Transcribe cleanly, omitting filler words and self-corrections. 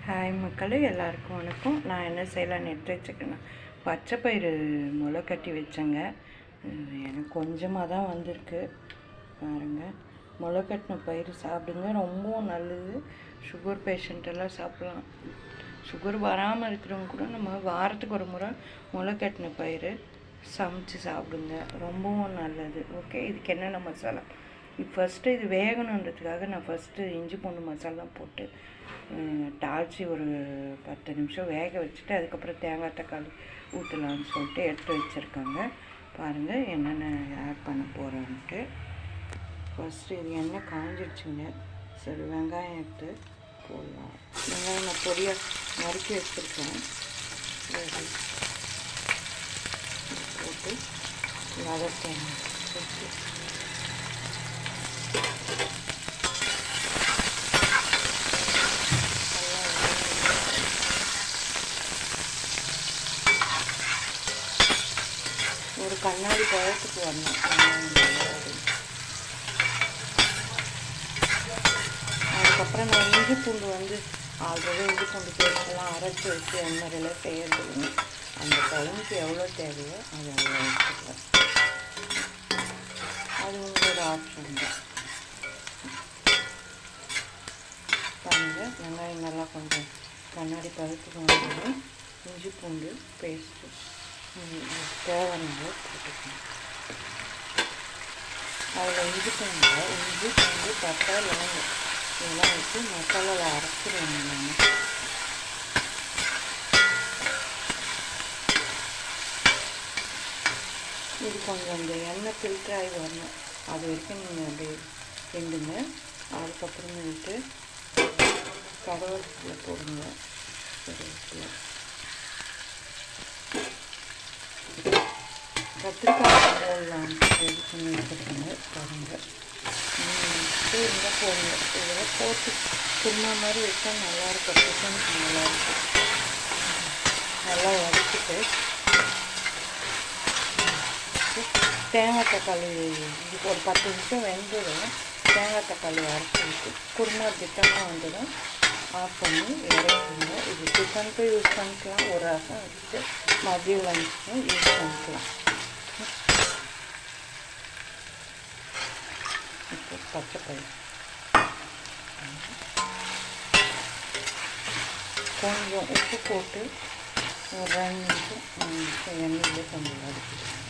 Hi மக்களே, எல்லாருக்கும் வணக்கம். நான் என்ன செய்யலான்னு எடுத்து வச்சுக்கேன்னா, பச்சை பயிறு முளை கட்டி வச்சேங்க. எனக்கு கொஞ்சமாக தான் வந்திருக்கு பாருங்கள். முளை கட்டின பயிறு சாப்பிடுங்க, ரொம்பவும் நல்லது. சுகர் பேஷண்ட்டெல்லாம் சாப்பிட்லாம். சுகர் வராமல் இருக்கிறவங்க கூட நம்ம வாரத்துக்கு ஒரு முறை முளை கட்டின பயிறு சமைச்சு சாப்பிடுங்க, ரொம்பவும் நல்லது. ஓகே, இதுக்கு என்னென்ன மசாலா ஃபஸ்ட்டு இது வேகணுன்றதுக்காக நான் ஃபஸ்ட்டு இஞ்சி பூண்டு மசாலா போட்டு தாளித்து ஒரு 10 நிமிஷம் வேக வச்சுட்டு அதுக்கப்புறம் தேங்காய் தக்காளி ஊற்றலான்னு சொல்லிட்டு எடுத்து வச்சுருக்காங்க. பாருங்கள் என்னென்ன ஆட் பண்ண போகிறோன்ட்டு. ஃபஸ்ட்டு இது எண்ணெய் காஞ்சிடுச்சுங்க. சரி, வெங்காயம் எடுத்து போடலாம். வெங்காயம் நான் பொடியாக நறுக்கி வச்சுருக்கேன். போட்டு வதக்கேன். ஒரு கண்ணாடி பழத்துக்கு வரணும். அதுக்கப்புறம் நான் இஞ்சி பூண்டு ஆல்ரெடி இஞ்சி பூண்டு பேஸ்டெல்லாம் அரைச்சி வச்சு எண்ணெயில் செய்யறது. அந்த குழம்புக்கு எவ்வளோ தேவையோ அது அவ்வளோ வச்சுக்கலாம். அது உங்களோட ஆப்ஷன் தான். பாருங்கள், வெங்காயம் நல்லா கொஞ்சம் கண்ணாடி பழத்துக்கு வந்து இஞ்சி பூண்டு பேஸ்ட்டு தேவையான போட்டுக்கணும். அதில் இஞ்சி பூண்டு பட்டை லவங்கம் இதெல்லாம் வச்சு மசாலாவில் அரைச்சிடுவேன் நான். இது கொஞ்சம் அந்த எண்ணெய் ஃபில்டர் ஆகி வரணும், அது வரைக்கும் நீங்கள் அப்படியே கிண்டுங்க. அதுக்கப்புறமேட்டு கருவேப்பிலை போடுங்க. கருவேப்பிலை, கத்திரிக்காய் போடலாம் ரெடி பண்ணி வச்சுருக்காங்க பாருங்கள். இருந்தால் போடுங்க. இதெல்லாம் போட்டு சும்மா மாதிரி வச்சா நல்லாயிருக்கும். டிஃபனுக்கு நல்லாயிருக்கும். நல்லா வதக்கிட்டு தேங்காய் தக்காளி இதுக்கு ஒரு 10 நிமிஷம் வெந்துடும். தேங்காய் தக்காளி அரைச்சி விட்டு குருமா திட்டமாக வந்துடும். ஆஃப் பண்ணி இறக்குங்க. இது டிஃபனுக்கும் யூஸ் பண்ணிக்கலாம், ஒரு ரசம் வச்சுட்டு மதியம் லஞ்சுக்கும் யூஸ் பண்ணிக்கலாம். இப்போ பச்சை பயிறு கொஞ்சம் உப்பு போட்டு ஒரு 2 நிமிஷம் எண்ணெயில் கொஞ்சம் வதக்கிடுங்க.